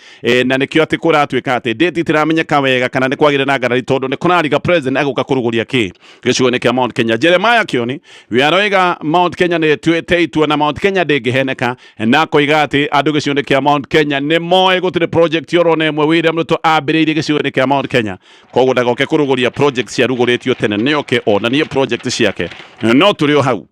na nĩkĩo atĩ kũratuĩka atĩ date itiramenyeka wega kana ni kwagire na ngarari tondu ni kunariga president aguka Kûrugoria ki gĩcigo-inĩ kia Mount Kenya. Jeremiah Kioni we aroiga Mount Kenya ni tuĩteitua na Mount Kenya ndĩngĩheneka na koiga ati andu gĩcigo-inĩ kia Mount Kenya ni moe gũtirĩ project yorona ĩmwe William Ruto ambĩrĩirie gĩcigo-inĩ kia Mount Kenya koguo ndagoke Kûrugoria project ciarugũrĩtio tene nĩoke onanie project ciake no tũrĩ o hau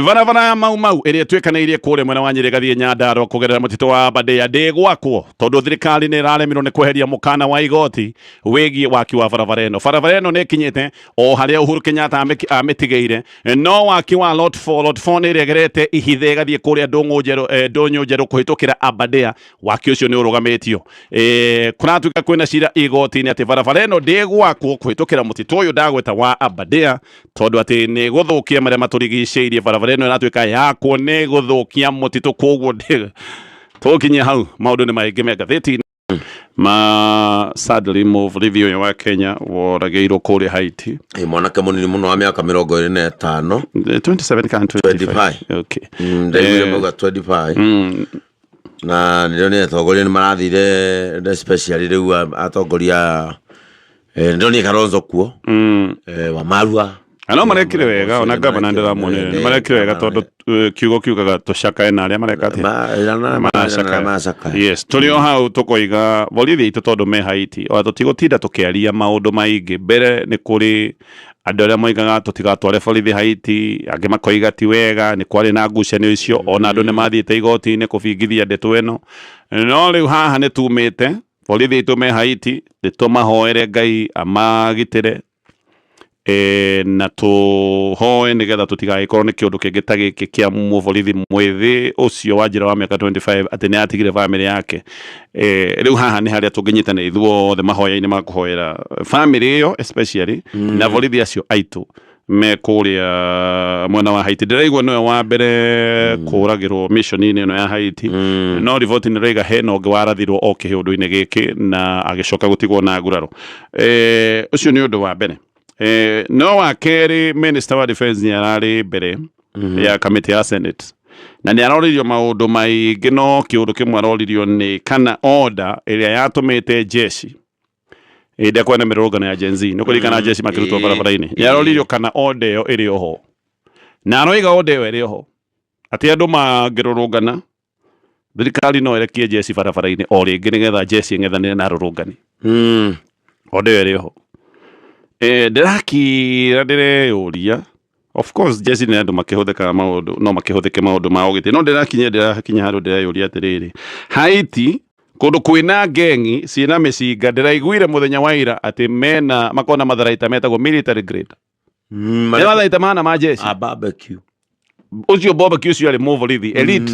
barabara ya Mau iria twĩkanĩirie kũrĩa mwena wa Nyeri gathie Nyandarua kũgerera mũtitũ wa Aberdare ndĩgwakwo tondu thirikari nĩ ĩraremirwo nĩ kweheria mũkana wa igoti wĩgiĩ waki wa barabara ĩno. Barabara ĩno nĩ ĩkinyĩte o harĩa Uhuru Kenyatta amĩtigĩire no waki wa lot 4 nĩ ĩregerete ihithe ĩgathiĩ kũrĩa Ndũnyũ Njerũ kũhĩtũkĩra Aberdare waki ũcio nĩ ũrũgamĩtio. Kũratuĩka kwĩna cira igoti-inĩ atĩ barabara ĩno ndĩgwakwo kũhĩtũkĩra mũtitũ ũyũ ndagweta wa Aberdare tondu atĩ nĩ gũthũkia marĩa matũrigicĩirie barabara ĩno ĩratuĩka yakwo nĩ gũthũkia mũtitũ koguo tũkinyia hau maũndũ nĩ maingĩ me ngathĩti-inĩ sadly move review wa Kenya woragĩirwo kũrĩa Haiti mwanake mũnini mũno wa mĩaka 25 27 kana 25 okay ndaigire mauga 25 na nĩrĩo nĩ atongoria nĩ marathire especially rĩu atongoria nĩrĩo nĩ Kalonzo kuo wa Marua ano marekire wega ona gavana ndĩramwonire nĩ marekire wega tondu kiugo kiugaga tũcakae na arĩa mareka atĩ yes tũrĩ o hau tũkoiga borithi aitũ tondu me Haiti o tũtigũtinda tũkĩaria maũndũ maingĩ mbere nĩ kũrĩ andũ arĩa moigaga tũtigatware borithi Haiti angĩ makoiga ti wega nĩ kwarĩ na ngucanio icio ona andũ nĩ mathiĩte igoti-inĩ kũbingithia ndeto ĩno no rĩu haha nĩ tumĩte borithi aitũ me Haiti tũmahoere Ngai amagitĩre na tũhoe nĩgetha tũtigagĩkorwo nĩ kĩũndũ kĩngĩ ta gĩkĩ kĩa mũborithi mwĩthĩ ũcio wa njĩra wa mĩaka 25 atĩ nĩ atigire bamĩrĩ yake. Rĩu haha nĩ harĩa tũngĩnyitana ithuothe mahoya-inĩ ma kũhoera bamĩrĩ ĩyo especially na borithi acio aitũ me kũrĩa mwena wa Haiti. Ndĩraigua nĩwe wa mbere kũragĩrwo mission-inĩ ĩno ya Haiti no riboti nĩ raiga hena ũngĩ warathirwo o kĩhũndũ-inĩ gĩkĩ na agĩcoka gũtigwo na nguraro. Ũcio nĩ ũndũ wa mbere. No wa kerĩ Minister wa Defense nĩ ararĩ mbere ya committee ya Senate na nĩ aroririo maũndũ maingĩ no kĩũndũ kĩmwe aroririo nĩ kana order ĩrĩa yatũmĩte jeshi ĩrĩa kwena mĩrũrũngano ya Gen Z nĩ kũririkana jeshi makĩrutwo barabara-inĩ nĩ aroririo kana order ĩyo ĩrĩ oho na aroiga order ĩyo ĩrĩ oho atĩ andũ mangĩrũrũngana thirikari no ĩrekie jeshi barabara-inĩ o rĩngĩ nĩgetha jeshi ĩng'ethanĩre na arũrũngani order ĩyo ĩrĩ oho. Ndĩrakira ndĩreyũria of course jeshi nĩ andũ makĩhũthĩka maũndũ no makĩhũthĩke maũndũ ma ũgitĩri no ndĩrakinya handũ ndĩreyũria atĩrĩrĩ Haiti kũndũ kwĩna ngengi ciĩna mĩcinga ndĩraiguire mũthenya wa ira atĩ mena makona matharaita metagwo military grade nĩ matharaita mana ma jeshi barbecue ũcio barbecue ũcio arĩ mũborithi elite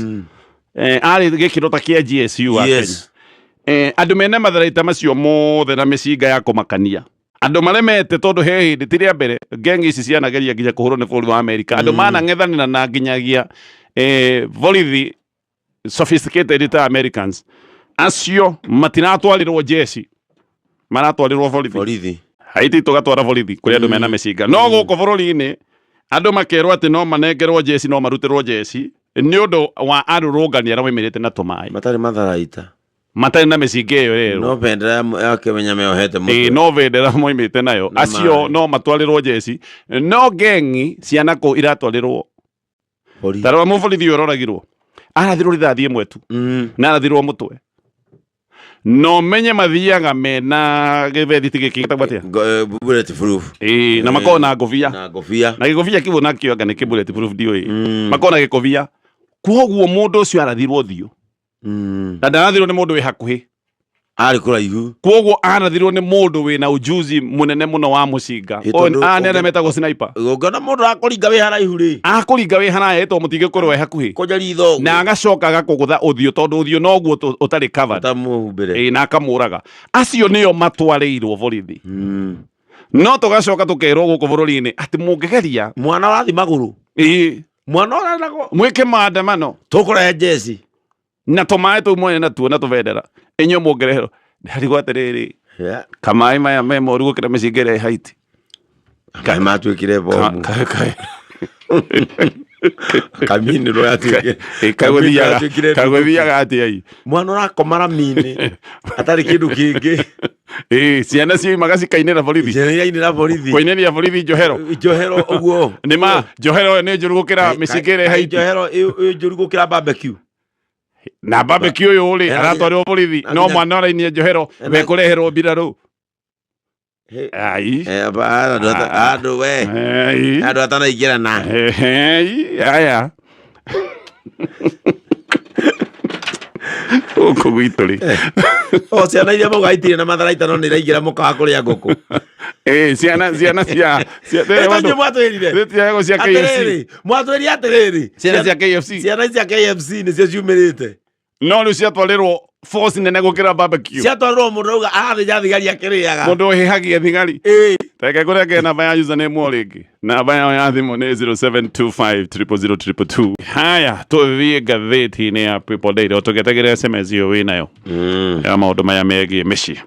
arĩ gĩkĩro ta kĩa GSU wa Kenya andũ mena matharaita macio mothe na mĩcinga ya kũmakania andũ maremete tondu he hindi tiria mbere ngengi ici cianageria nginya kũhũrwo nĩ bũrũri wa Amerika andũ manang'ethanĩra na nginyagia borithi sophisticated ta Americans acio matinatwarirwo jesi maratwarirwo borithi haiti tugatwara borithi kuri andu mena mecinga no guko bururi-ini andu makerwo ati no manengerwo jesi no marutirwo jesi ni undu wa arurungani ara moimirite na tumai matari na mecinga iyo rero no bendera yake menya meohete mutwe no bendera moimite nayo acio no matwarirwo jesi no gengi ciana ko iratwarirwo tarwa muborithi uroragirwo arathirwo rithathi imwe tu na arathirwo mutwe no menye mathiaga mena githethiti gikita batia bulletproof na makona ngobia na gikobia kibu nakio anga ni bulletproof dio makona gikobia kuoguo mundu ucio arathirwo thio na ndarathirwo ni mundu wi hakuhi ari kuraihu kuoguo arathirwo ni mundu wina ujuzi munene muno wa mucinga nere metagwo sniper ngona mundu akuringa wi haraihu ri akuringa wi haraya eto mutige korwo wi hakuhi kujari ithogu na agacoka agakugutha uthio tondu uthio noguo utari covered tamuhumbire na akamuraga acio nio matwareirwo borithi no tugacoka tukerwo guku bururi-ini ati mungigeria mwana rathi maguru mwana orago mwike maandamano tukurehe jesi na tumae tu mwene na tuo na tuvendera enyo mongerero harigwo atiriri kamai maya me moru gukira micingere haiti kai matwikire bomu kamini ro yatwike kagothiaga ati ai mwana urakomara mini atari kindu kingi ciana cio magasi kainera borithi koinenia borithi njohero uguo nima njohero ni njuru gukira micingere haiti njohero njuru gukira barbecue na barbecue uyu uri aratwarirwo borithi no mwana orainie njohero bekureherwo mbiraru ai andu we andu atanaingirana aya uko gwituri o ciana iria mugaitire na matharaita no niraingira mukawa kuria nguku ciana cia etonye mwatwirire cia KFC mwatwiri atiriri ciana cia KFC nicio ciumirite no riu ciatwarirwo force nene gukira barbecue ciatwarirwo mundu auga arathija thigari akiriaga mundu hihagia thigari teke kureke namba ya username o ringi namba ya thimu ni 0725000222 haya tuthie ngathiti-ini ya People Daily otugetegere SMS iyo winayo ya maundu maya megie micii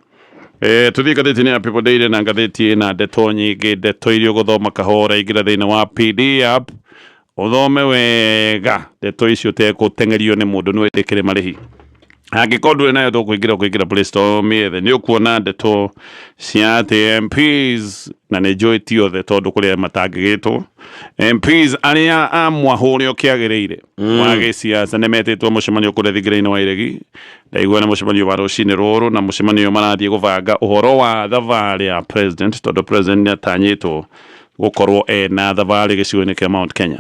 tuthie ngathiti-ini ya People Daily na ngathiti na ndeto nyingi ndeto iria guthoma kahora ingira thiini wa PDF uthome wega ndeto icio tegũtengerio nĩ mũndũ nĩ wĩtĩkĩre marĩhi angĩkorwo ndũrĩ nayo tũkũingĩra Play Store mĩethe nĩ ũkuona ndeto cia atĩ MPs na nĩ njũĩ ti othe tondũ kũrĩa matangĩgĩtwo MPs arĩa amwahũrĩa kĩagĩrĩire wa gĩciaca nĩ metĩtwo mũcemanio kũrĩa thigĩrĩ-inĩ wa iregi ndaigua nĩ mũcemanio wa rũcinĩ rũrũ na mũcemanio marathiĩ gũbanga ũhoro wa thabarĩ ya president tondũ president nĩ atanyĩtwo gũkorwo na thabarĩ gĩcigo-inĩ kĩa Mount Kenya.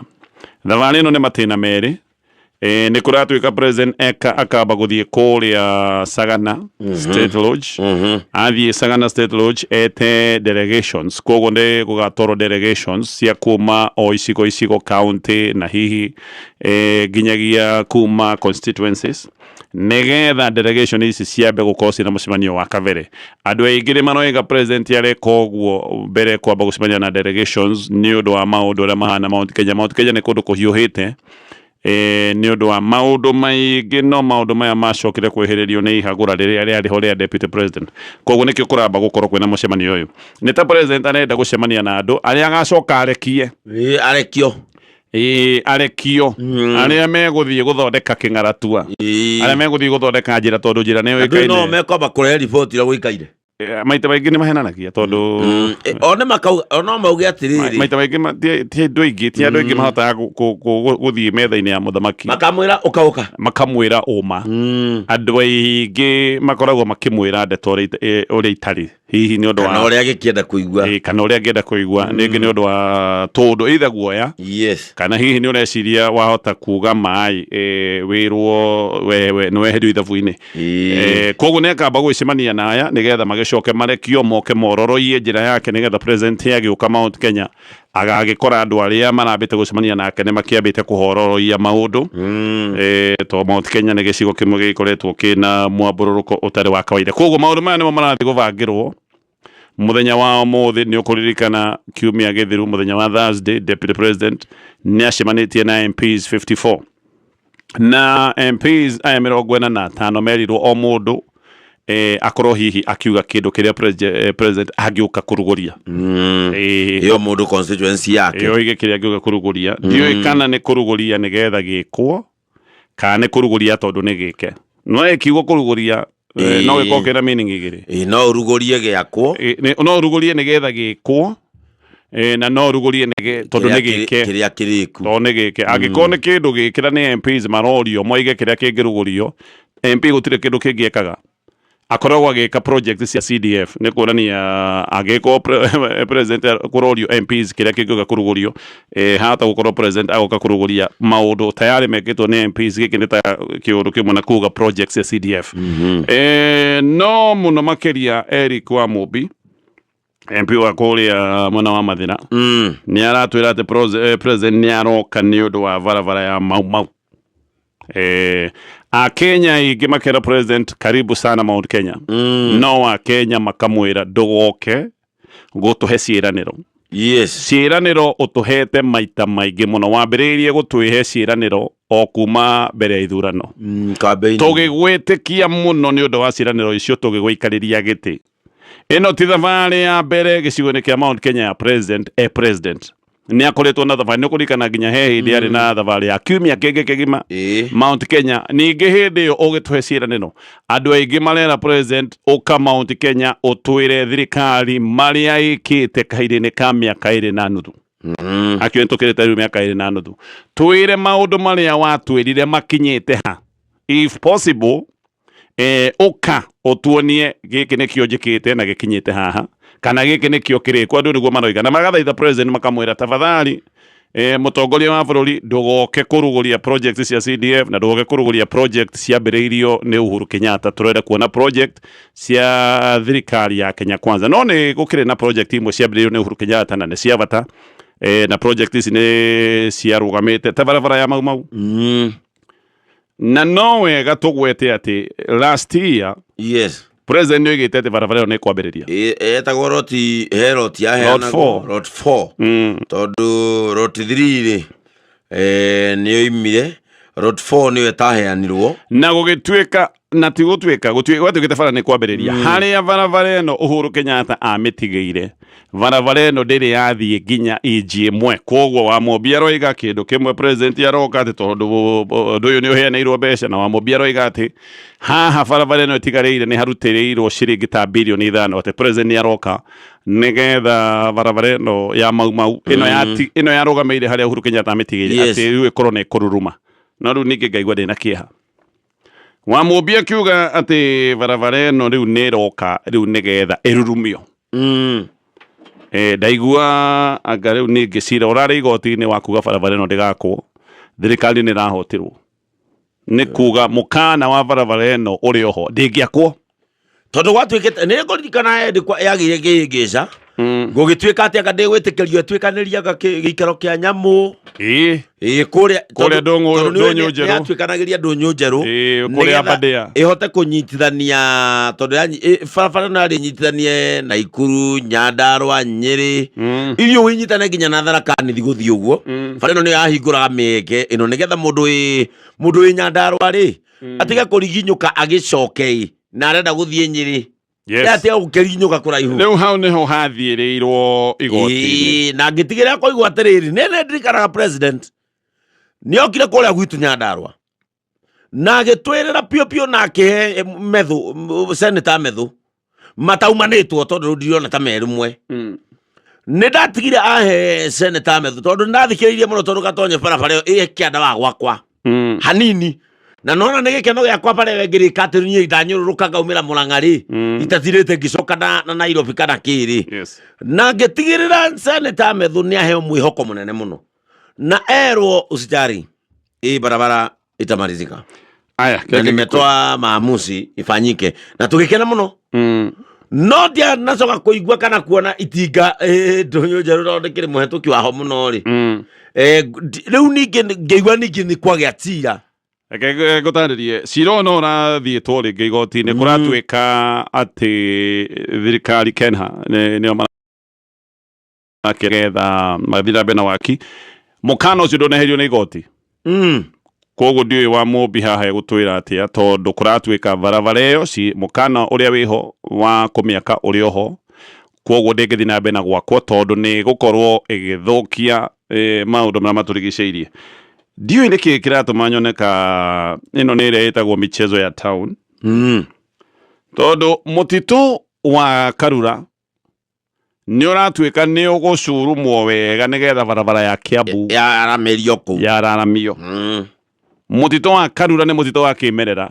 Thabarĩ ĩno nĩ matĩna merĩ nĩ kũratuĩka president akamba gũthiĩ kũrĩa Sagana State Lodge athiĩ Sagana State Lodge ete delegations koguo nĩ gũgatwarwo delegations cia kuma o icigo county na hihi nginyagia kuma constituencies negetha delegation ici ciambe gukorwo cina mũcemanio wa kabere andũ aingĩ nĩ maroiga president areka ũguo mbere kwamba gũcemania na delegations nĩ ũndũ wa maũndũ ũrĩa mahana Mount Kenya nĩ kũndũ kũhiũhĩte nĩ ũndũ wa maũndũ maingĩ no maũndũ maya macokire kwĩhĩrĩrio nĩ ihagũra rĩrĩa rĩarĩho rĩa deputy president koguo nĩkĩo kũramba gũkorwo kwĩna mũcemanio ũyũ nĩ ta president arenda gũcemania na andũ arĩa agacoka arekio arĩa megũthiĩ gũthondeka kĩng'aratua arĩa megũthiĩ gũthondeka njĩra tondũ njĩra nĩ yoĩkaine no mekwamba kũrehe riboti ĩrĩa gũikaire maita maingĩ nĩ mahenanagia tondũ one makauga no mauge atiriri maita maingĩ ti andũ aingĩ mahotaga gũthiĩ metha-inĩ ya mũthamaki makamwĩra ũkaũka makamwĩra ũma andũ aingĩ makoragwo makĩmwĩra ndeto ũrĩa itarĩ hihi nĩ ũndũ wa kana ũrĩa angĩkĩenda kũigua kana ũrĩa angĩenda kũigua ningĩ nĩ ũndũ wa tondũ either guoya kana hihi nĩ ũreciria wahota kuga maĩ wĩrwo nĩ weherio ithabu-inĩ koguo nĩ akamba gwĩcemania na aya nĩgetha magĩcoke marekio moke mororoie njĩra yake nĩgetha president agĩũka Mount Kenya agagĩkora andũ arĩa marambĩte gũcemania nake nĩ makĩambĩte kũhororoia maũndũ to Mount Kenya nĩ gĩcigo kĩmwe gĩkoretwo kĩna mwambũrũrũko ũtarĩ wa kawaida koguo maũndũ maya nĩmo marathiĩ gũbangĩrwo muthenya wa ũmũthĩ nĩ ũkũririkana kiumia gĩthiru muthenya wa Thursday deputy president nĩ acemanĩtie na MPs 54 na MPs aya 45 merirwo o mundu akorwo hihi akiuga kindu kiria president agiuka kuruguria iyo mundu constituency yake iyo ige kiria agiuka kuruguria ndiyo kana ni kuruguria nigetha gikwo kana ni kuruguria tondu ni gike no ekiugo kuruguria no gikokera meaning igiri no urugurie giakwo no urugurie nigetha gikwo na no rugurie nige tondu ni gike kiria kiriku tondu ni gike agikone kindu gikira ni MPs marorio moige kiria kingirugurio MP gutire kindu kingiekaga akoragwo agika project cia CDF ni kuonania agiko president kurorio MPs kiria kingiuga kurugurio hata gukorwo president agoka kuruguria maundu tayari mekitwo ni MPs giki ni ta kiundu kimwe na kuga projects cia CDF no muno makiria Eric wa Mubi MP wa kuria mwana wa Mathira ni aratwira ati president ni aroka ni undu wa varavara ya mau a Kenya igimakera president karibu sana Mount Kenya no a Kenya makamwira ndugoke gutuhe ciiraniro ciiraniro utuhete maita maingi muno wambiriirie gutwihe ciiraniro o kuma mbere ya ithurano tugigwitikia muno ni undu wa ciiraniro icio tugigwikariria giti ino ti thabarĩ ya mbere gĩcigo-inĩ kĩa Mount Kenya ya president ni akoretwo na thabarĩ nĩkũrikana nginya he hĩndĩ arĩ na thabarĩ ya kiumia kĩngĩ kĩgima Mount Kenya ningĩ hĩndĩ ĩyo ũgĩtũhe ciĩranĩro andũ aingĩ marera president ũka Mount Kenya ũtwĩre thirikari marĩa ĩkĩte kahinda-inĩ ka mĩaka ĩrĩ na nuthu akĩoĩ tũkĩrĩte rĩu mĩaka ĩrĩ na nuthu twĩre maũndũ marĩa watwĩrire makinyĩte ha if possible uka otuonie giki nikio njikite na gikinyite haha kana giki nikio kirikwo andu niguo maroiga na magathaitha president makamwira tafadhali mutongoria wa bururi ndugoke kuruguria project cia CDF na ndugoke kuruguria project cia mbiriirio ni Uhuru Kenyatta turenda kuona project cia thirikari ya Kenya Kwanza no ni gukire na project imwe cia mbiriirio ni Uhuru Kenyatta na ni cia bata na project ici ni cia rugamite tabarabara ya mau na no wega tugwete ati last year president nĩ oigĩte atĩ barabara ĩyo nĩ kwambĩrĩria etagwo roti ya heanagwo rot 4 tondũ rot 3 nĩ oimire rot 4 nĩyo ĩtaheanirwo na gũgĩtuĩka na ti gũtuĩkĩte bara nĩ kwambĩrĩria harĩa barabara ĩno Uhuru Kenyatta amĩtigĩire barabara ĩno ndĩrĩ yathiĩ nginya inji ĩmwe koguo wa Mũmbi aroiga kĩndũ kĩmwe president aroka atĩ tondũ ũndũ ũyũ nĩ ũheanĩirwo mbeca na wa Mũmbi aroiga atĩ haha barabara ĩno ĩtigarĩire nĩ harutĩrĩirwo ciringi ta birioni 5 atĩ president aroka nĩgetha barabara ĩno ya mau ĩno yarũgamĩire harĩa Uhuru Kenyatta amĩtigĩire atĩ rĩu ĩkorwo nĩ kũruruma no rĩu ningĩ ngaigua ndĩna kĩeha wa Mũmbi akiuga atĩ barabara ĩno rĩu nĩ ĩroka rĩu nĩgetha ĩrurumio ndaigua anga rĩu ningĩ cira ũrarĩ igoti-inĩ wa kuga barabara ĩno ndĩgakwo thirikari nĩ ĩrahotirwo nĩ kuga mũkana wa barabara ĩno ũrĩ oho ndĩngĩakwo tondũ gwatuĩkĩte nĩ ngũririkana yagĩire kĩhĩngĩca gũgĩtuĩka atĩ anga ndĩgwĩtĩkĩrio ĩtuĩkanĩria gĩikaro kĩa nyamũ kũrĩa ndũnyũ njerũ nĩatuĩkanagĩria ndũnyũ njerũ kũrĩa Aberdare ĩhote kũnyitithania tondũ barabara no yarĩ nyitithanie Naikuru Nyandarua Nyĩrĩ irio ũnyitane nginya na Tharaka Nithi gũthiĩ ũguo bara ĩno nĩ yahingũraga mĩeke ĩno nĩgetha mũndũ wĩ Nyandarua rĩ atige kũriginyũka agĩcoke na arenda gũthiĩ Nyĩrĩ ate gũkĩriginyũka kũraihu rĩu hau nĩho hathiĩrĩirwo igoti-inĩ na ngĩtigĩra kũigua atĩrĩrĩ nĩ ndirikanaga president nĩ okire kũrĩa gwitũ Nyandarua na agĩtwĩrĩra piũ na akĩhe Methũ senator Methũ mataumanĩtwo tondũ ndirona ta merumwe nĩ ndatigire ahe senator Methũ tondũ ndathikĩrĩirie mũno tondũ gatonye barabara ĩyo kĩanda wa gwakwa hanini na nona nĩ gĩkeno gĩakwa bare ngĩrĩka atĩ niĩ ndanyũrũrũka ngaumĩra Mũrang'a-rĩ itathirĩte ngĩcoka na Nairobi kana kĩrĩ na ngĩtigĩrĩra senator Methũ nĩ aheo mwĩhoko mũnene mũno na erwo usijari barabara itamalizika na nimetoa maamuzi ifanyike na tugĩkena mũno no dia nacoka kũigua kana kuona itinga ndũnyũ njerũ tondũ ndĩkĩrĩ mũhetũki waho mũno rĩ rĩu ningĩ ngĩigua ningĩ nĩ kwagĩa cira gũtarĩrie cira no ũrathiĩtwo rĩngĩ igoti-inĩ kũratuĩka atĩ thirikari Kenha nĩo marakĩgetha mathira mbere na waki mũkana ũcio ndũneherio nĩ igoti koguo ndiwe wa mũmbi haha egũtwĩra atĩa tondũ kũratuĩka barabara ĩyo si mũkana ũrĩa wĩho wa kũmĩaka ũrĩ oho koguo ndĩngĩthiĩ na mbere na gwakwo tondũ nĩ gũkorwo ĩgĩthũkia maũndũ marĩa matũrigicĩirie. Ndiũĩ nĩkĩ kĩratũma nyoneka ĩno nĩ ĩrĩa ĩtagwo michezo ya town tondũ mũtitũ wa Karura nĩ ũratuĩka nĩ ũgũcurumwo wega nĩgetha barabara ya Kiambu yararamio. Mũtitũ wa Karura nĩ mũtitũ wa kĩmerera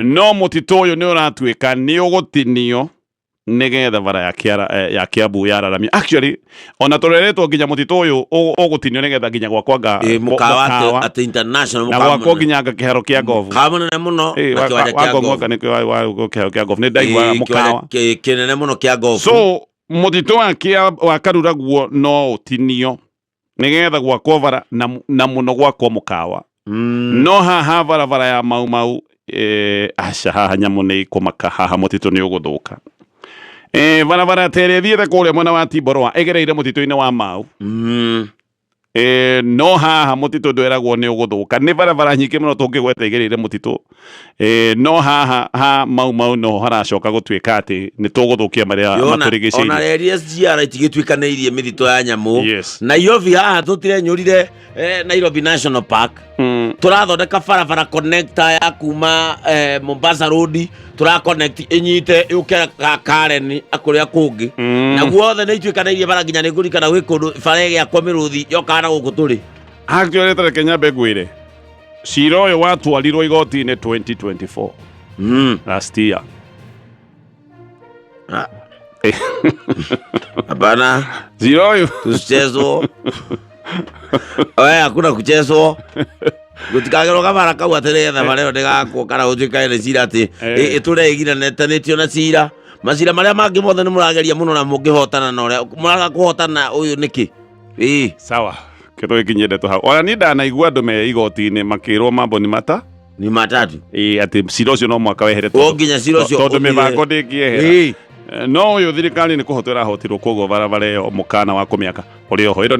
no mũtitũ ũyũ nĩ ũratuĩka nĩ ũgũtinio nĩgetha bara ya Kiambu yararamio. Actually ona tũreretwo nginya mũtitũ ũyũ ũgũtinio nĩgetha nginya gwakwa mũkawa at international na gwakwa nginya kĩharo kĩa ngovu mũkawa mũno kĩharo kĩa ngovu nĩ ndaigua mũkawa kĩnene mũno kĩa ngovu. So mũtitũ wa Karura guo no ũtinio nĩgetha gwakwa bara na mũno gwakwa mũkawa no haha barabara ya mau aca haha nyamũ nĩ ikũmaka haha mũtitũ nĩ ũgũthũka. Barabara tere thiete kũrĩa mwena wa Timboroa ĩgereire mũtitũ-inĩ wa Mau no haha mũtitũ ndweragwo nĩ ũgũthũka. Nĩ barabara nyingĩ mũno tũngĩgweta ĩgereire mũtitũ no haha Mau no haracoka gũtuĩka atĩ nĩ tũgũthũkia marĩa matũrigicĩirie. Ona rĩrĩa SGR itigĩtuĩkanĩirie mĩtitũ ya nyamũ Nairobi haha tũtirenyũrire Nairobi National Park tũrathondeka barabara connector ya kuma Mombasa Road tũra-connect inyite yũke Karen akũrĩa kũngĩ naguo othe nĩ ituĩkanĩirie bara nginya nĩ ngũrikana gwĩ kũndũ bara ĩgĩakwo mĩrũthi yokaga na gũkũ tũrĩ. Actually tareke nyambe ngwĩre cira ũyũ watwarirwo igoti-inĩ 2024 last year. Hapana cira ũyũ tusichezwo hakuna kuchezwo gutikagerwo kabara kau ateretha mareo ndigakwo kana gũtuĩka nĩ cira atĩ ĩtũregiranĩtanĩtio na cira macira marĩa mangĩ mothe nĩ mũrageria mũno na mũngĩhotana na ũrĩa mũraga kũhotana ũyũ nĩkĩ sawa kĩtũ gĩkinyĩte tũ hau. Ona niĩ ndanaigua andũ me igoti-inĩ makĩrwo mambo nĩ matatũ atĩ cira ũcio no mwaka weheretwo nginya cira ũcio tondũ mĩbango ndĩngĩehera no ũyũ thirikari nĩ kũhotwo ĩrahotirwo koguo barabara ĩyo mũkana wa kũmĩaka ũrĩ oho.